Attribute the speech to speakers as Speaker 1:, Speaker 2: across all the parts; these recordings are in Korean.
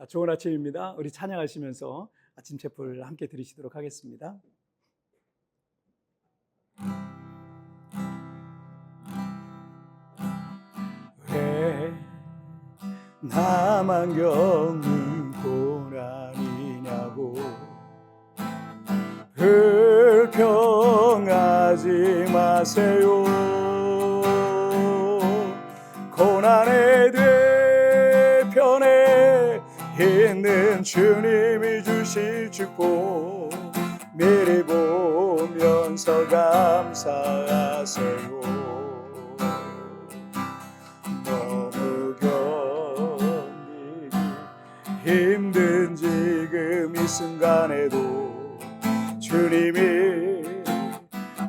Speaker 1: 좋은 아침입니다. 우리 찬양하시면서 아침 제풀 함께 드리시도록 하겠습니다. 왜 나만 겪는 고난이냐고 불평하지 마세요. 고난의 뒤편에 있는 주님이 주실 축복 미리 보면서 감사하세요. 너무 견디기 힘든 지금 이 순간에도 주님이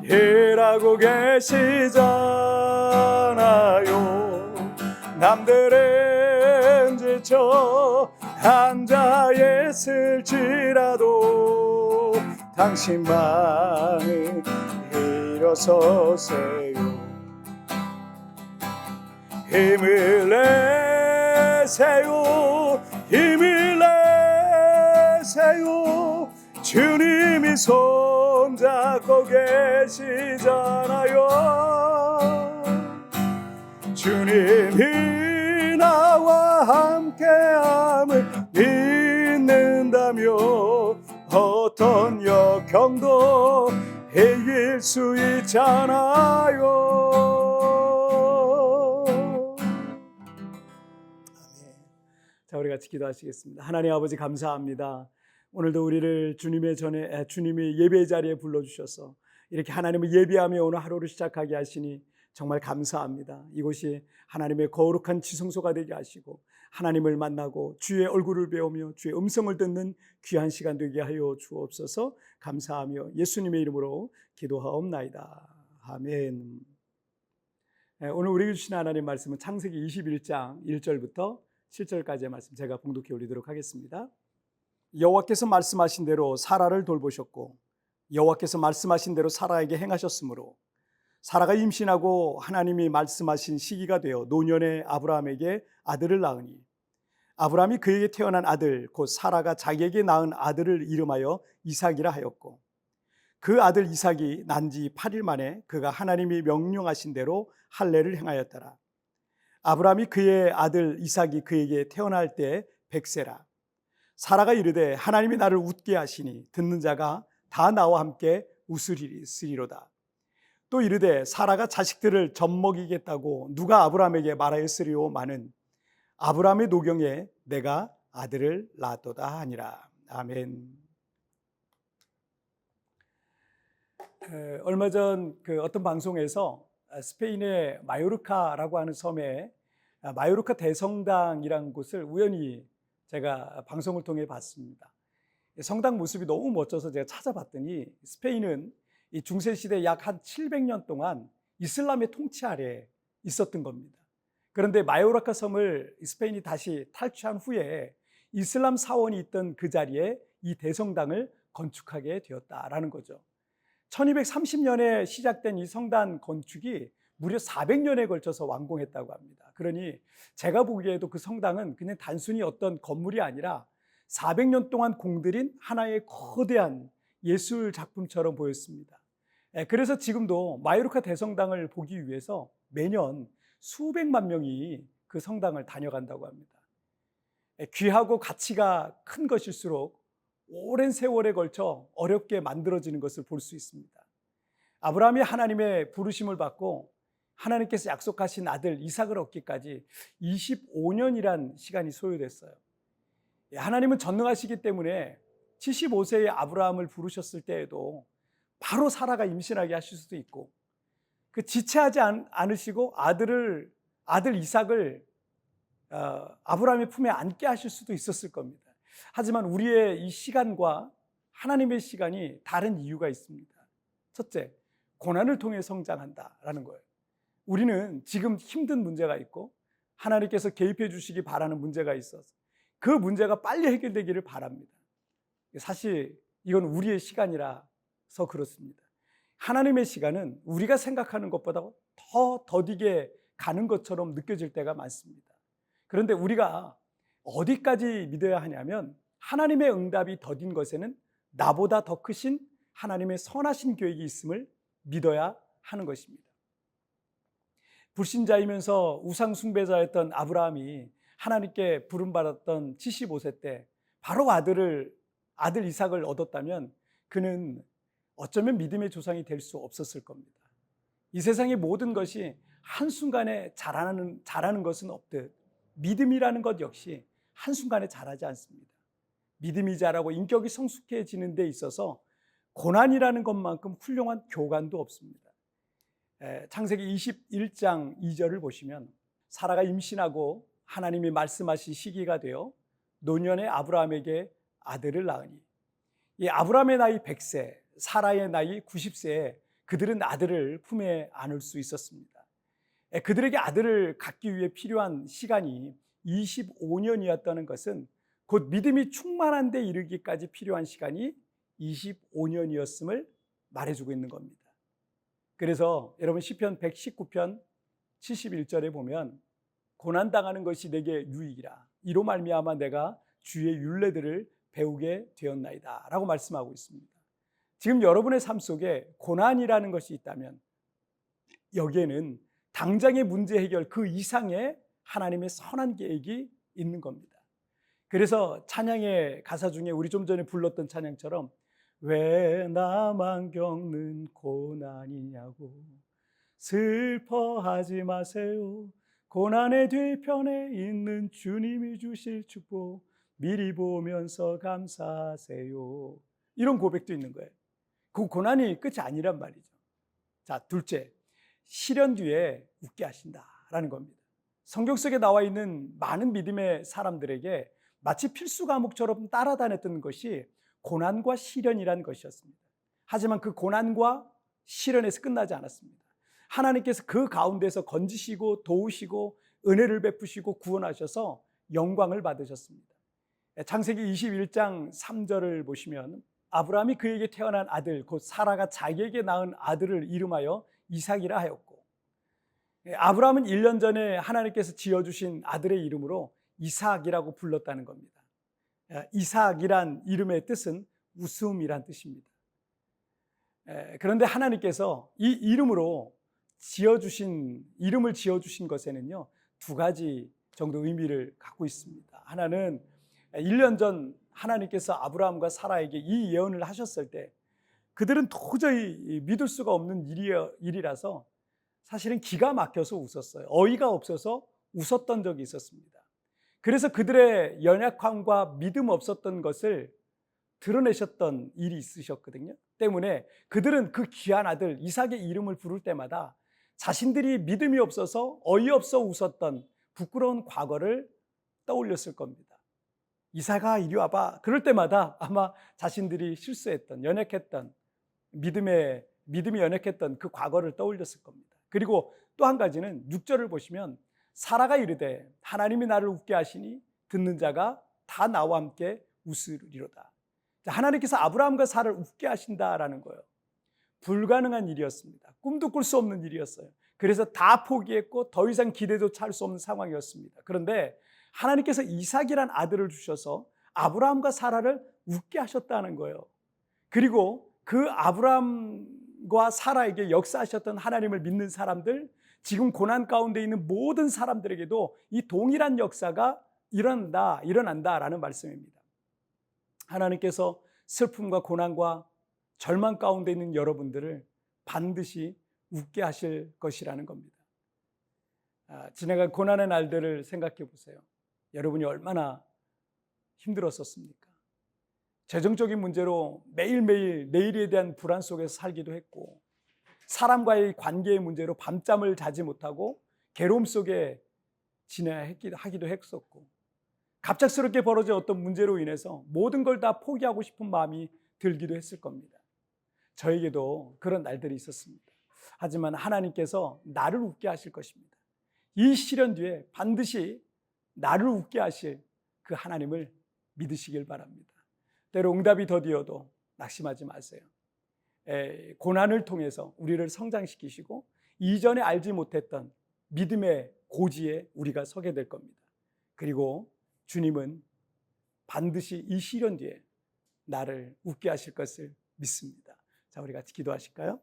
Speaker 1: 일하고 계시잖아요. 남들은 지쳐 앉아 있을지라도 당신만은 일어서세요. 힘을 내세요. 힘을 내세요. 주님이 손잡고 계시잖아요. 주님이 나와 함께함을 믿는다며 어떤 역경도 이길 수 있잖아요. 아멘. 자, 우리 같이 기도하시겠습니다. 하나님 아버지 감사합니다. 오늘도 우리를 주님이 예배 자리에 불러주셔서 이렇게 하나님을 예배하며 오늘 하루를 시작하게 하시니 정말 감사합니다. 이곳이 하나님의 거룩한 지성소가 되게 하시고 하나님을 만나고 주의 얼굴을 배우며 주의 음성을 듣는 귀한 시간 되게 하여 주옵소서. 감사하며 예수님의 이름으로 기도하옵나이다. 아멘. 오늘 우리에게 주신 하나님 말씀은 창세기 21장 1절부터 7절까지의 말씀 제가 봉독해 올리도록 하겠습니다. 여호와께서 말씀하신 대로 사라를 돌보셨고 여호와께서 말씀하신 대로 사라에게 행하셨으므로 사라가 임신하고 하나님이 말씀하신 시기가 되어 노년에 아브라함에게 아들을 낳으니 아브라함이 그에게 태어난 아들 곧 사라가 자기에게 낳은 아들을 이름하여 이삭이라 하였고 그 아들 이삭이 난 지 8일 만에 그가 하나님이 명령하신 대로 할례를 행하였더라. 아브라함이 그의 아들 이삭이 그에게 태어날 때 100세라. 사라가 이르되 하나님이 나를 웃게 하시니 듣는 자가 다 나와 함께 웃으리로다. 또 이르되 사라가 자식들을 젖먹이겠다고 누가 아브라함에게 말하였으리오마는 아브라함의 노경에 내가 아들을 낳았도다 하니라. 아멘. 얼마 전 어떤 방송에서 스페인의 마요르카라고 하는 섬에 마요르카 대성당이라는 곳을 우연히 제가 방송을 통해 봤습니다. 성당 모습이 너무 멋져서 제가 찾아봤더니 스페인은 이 중세시대 약 한 700년 동안 이슬람의 통치 아래 있었던 겁니다. 그런데 마요르카 섬을 스페인이 다시 탈취한 후에 이슬람 사원이 있던 그 자리에 이 대성당을 건축하게 되었다라는 거죠. 1230년에 시작된 이 성당 건축이 무려 400년에 걸쳐서 완공했다고 합니다. 그러니 제가 보기에도 그 성당은 그냥 단순히 어떤 건물이 아니라 400년 동안 공들인 하나의 거대한 예술 작품처럼 보였습니다. 그래서 지금도 마요르카 대성당을 보기 위해서 매년 수백만 명이 그 성당을 다녀간다고 합니다. 귀하고 가치가 큰 것일수록 오랜 세월에 걸쳐 어렵게 만들어지는 것을 볼 수 있습니다. 아브라함이 하나님의 부르심을 받고 하나님께서 약속하신 아들 이삭을 얻기까지 25년이란 시간이 소요됐어요. 하나님은 전능하시기 때문에 75세의 아브라함을 부르셨을 때에도 바로 사라가 임신하게 하실 수도 있고 지체하지 않으시고 아들 이삭을 아브라함의 품에 안게 하실 수도 있었을 겁니다. 하지만 우리의 이 시간과 하나님의 시간이 다른 이유가 있습니다. 첫째, 고난을 통해 성장한다라는 거예요. 우리는 지금 힘든 문제가 있고 하나님께서 개입해 주시기 바라는 문제가 있어서 그 문제가 빨리 해결되기를 바랍니다. 사실 이건 우리의 시간이라서 그렇습니다. 하나님의 시간은 우리가 생각하는 것보다 더 더디게 가는 것처럼 느껴질 때가 많습니다. 그런데 우리가 어디까지 믿어야 하냐면 하나님의 응답이 더딘 것에는 나보다 더 크신 하나님의 선하신 계획이 있음을 믿어야 하는 것입니다. 불신자이면서 우상 숭배자였던 아브라함이 하나님께 부름받았던 75세 때 바로 아들 이삭을 얻었다면 그는 어쩌면 믿음의 조상이 될 수 없었을 겁니다. 이 세상의 모든 것이 한순간에 자라는 것은 없듯 믿음이라는 것 역시 한순간에 자라지 않습니다. 믿음이 자라고 인격이 성숙해지는 데 있어서 고난이라는 것만큼 훌륭한 교관도 없습니다. 창세기 21장 2절을 보시면 사라가 임신하고 하나님이 말씀하신 시기가 되어 노년의 아브라함에게 아들을 낳으니 이 아브라함의 나이 100세, 사라의 나이 90세에 그들은 아들을 품에 안을 수 있었습니다. 그들에게 아들을 갖기 위해 필요한 시간이 25년이었다는 것은 곧 믿음이 충만한 데 이르기까지 필요한 시간이 25년이었음을 말해주고 있는 겁니다. 그래서 여러분 시편 119편 71절에 보면 고난당하는 것이 내게 유익이라 이로 말미암아 내가 주의 율례들을 배우게 되었나이다 라고 말씀하고 있습니다. 지금 여러분의 삶 속에 고난이라는 것이 있다면 여기에는 당장의 문제 해결 그 이상의 하나님의 선한 계획이 있는 겁니다. 그래서 찬양의 가사 중에 우리 좀 전에 불렀던 찬양처럼 왜 나만 겪는 고난이냐고 슬퍼하지 마세요. 고난의 뒤편에 있는 주님이 주실 축복 미리 보면서 감사하세요. 이런 고백도 있는 거예요. 그 고난이 끝이 아니란 말이죠. 자, 둘째, 시련 뒤에 웃게 하신다라는 겁니다. 성경 속에 나와 있는 많은 믿음의 사람들에게 마치 필수 과목처럼 따라다녔던 것이 고난과 시련이란 것이었습니다. 하지만 그 고난과 시련에서 끝나지 않았습니다. 하나님께서 그 가운데서 건지시고 도우시고 은혜를 베푸시고 구원하셔서 영광을 받으셨습니다. 창세기 21장 3절을 보시면 아브라함이 그에게 태어난 아들 곧 사라가 자기에게 낳은 아들을 이름하여 이삭이라 하였고 아브라함은 1년 전에 하나님께서 지어주신 아들의 이름으로 이삭이라고 불렀다는 겁니다. 이삭이란 이름의 뜻은 웃음이란 뜻입니다. 그런데 하나님께서 이 이름을 지어주신 것에는요, 두 가지 정도 의미를 갖고 있습니다. 하나는 1년 전 하나님께서 아브라함과 사라에게 이 예언을 하셨을 때 그들은 도저히 믿을 수가 없는 일이라서 사실은 기가 막혀서 웃었어요. 어이가 없어서 웃었던 적이 있었습니다. 그래서 그들의 연약함과 믿음 없었던 것을 드러내셨던 일이 있으셨거든요. 때문에 그들은 그 귀한 아들 이삭의 이름을 부를 때마다 자신들이 믿음이 없어서 어이없어 웃었던 부끄러운 과거를 떠올렸을 겁니다. 이삭아 이리 와봐. 그럴 때마다 아마 자신들이 실수했던 연약했던 믿음이 연약했던 그 과거를 떠올렸을 겁니다. 그리고 또 한 가지는 6절을 보시면 사라가 이르되 하나님이 나를 웃게 하시니 듣는 자가 다 나와 함께 웃으리로다. 하나님께서 아브라함과 사라를 웃게 하신다라는 거예요. 불가능한 일이었습니다. 꿈도 꿀 수 없는 일이었어요. 그래서 다 포기했고 더 이상 기대조차 할 수 없는 상황이었습니다. 그런데 하나님께서 이삭이란 아들을 주셔서 아브라함과 사라를 웃게 하셨다는 거예요. 그리고 그 아브라함과 사라에게 역사하셨던 하나님을 믿는 사람들, 지금 고난 가운데 있는 모든 사람들에게도 이 동일한 역사가 일어난다라는 말씀입니다. 하나님께서 슬픔과 고난과 절망 가운데 있는 여러분들을 반드시 웃게 하실 것이라는 겁니다. 지나간 고난의 날들을 생각해 보세요. 여러분이 얼마나 힘들었었습니까? 재정적인 문제로 매일매일 내일에 대한 불안 속에서 살기도 했고 사람과의 관계의 문제로 밤잠을 자지 못하고 괴로움 속에 지내야 하기도 했었고 갑작스럽게 벌어진 어떤 문제로 인해서 모든 걸 다 포기하고 싶은 마음이 들기도 했을 겁니다. 저에게도 그런 날들이 있었습니다. 하지만 하나님께서 나를 웃게 하실 것입니다. 이 시련 뒤에 반드시 나를 웃게 하실 그 하나님을 믿으시길 바랍니다. 때로 응답이 더디어도 낙심하지 마세요. 고난을 통해서 우리를 성장시키시고 이전에 알지 못했던 믿음의 고지에 우리가 서게 될 겁니다. 그리고 주님은 반드시 이 시련 뒤에 나를 웃게 하실 것을 믿습니다. 자, 우리 같이 기도하실까요?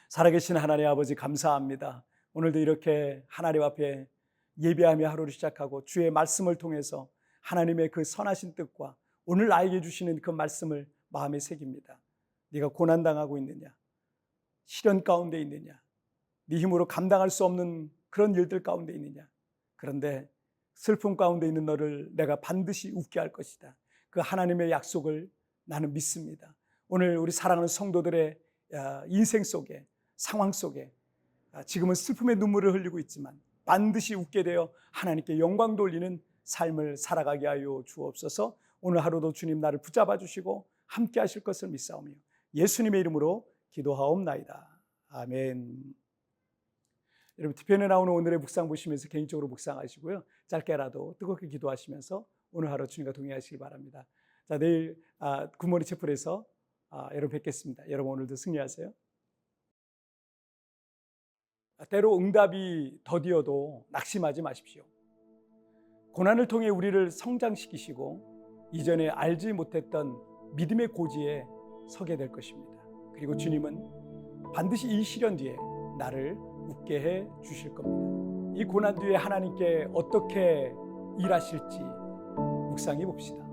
Speaker 1: 살아계신 하나님 아버지, 감사합니다. 오늘도 이렇게 하나님 앞에 예배하며 하루를 시작하고 주의 말씀을 통해서 하나님의 그 선하신 뜻과 오늘 나에게 주시는 그 말씀을 마음에 새깁니다. 네가 고난당하고 있느냐, 시련 가운데 있느냐, 네 힘으로 감당할 수 없는 그런 일들 가운데 있느냐, 그런데 슬픔 가운데 있는 너를 내가 반드시 웃게 할 것이다. 그 하나님의 약속을 나는 믿습니다. 오늘 우리 사랑하는 성도들의 인생 속에, 상황 속에 지금은 슬픔의 눈물을 흘리고 있지만 반드시 웃게 되어 하나님께 영광 돌리는 삶을 살아가게 하여 주옵소서. 오늘 하루도 주님 나를 붙잡아 주시고 함께 하실 것을 믿사오며 예수님의 이름으로 기도하옵나이다. 아멘. 여러분, TVN에 나오는 오늘의 묵상 보시면서 개인적으로 묵상하시고요, 짧게라도 뜨겁게 기도하시면서 오늘 하루 주님과 동행하시기 바랍니다. 자, 내일 굿모닝 채플에서 여러분 뵙겠습니다. 여러분 오늘도 승리하세요. 때로 응답이 더디어도 낙심하지 마십시오. 고난을 통해 우리를 성장시키시고 이전에 알지 못했던 믿음의 고지에 서게 될 것입니다. 그리고 주님은 반드시 이 시련 뒤에 나를 웃게 해 주실 겁니다. 이 고난 뒤에 하나님께 어떻게 일하실지 묵상해 봅시다.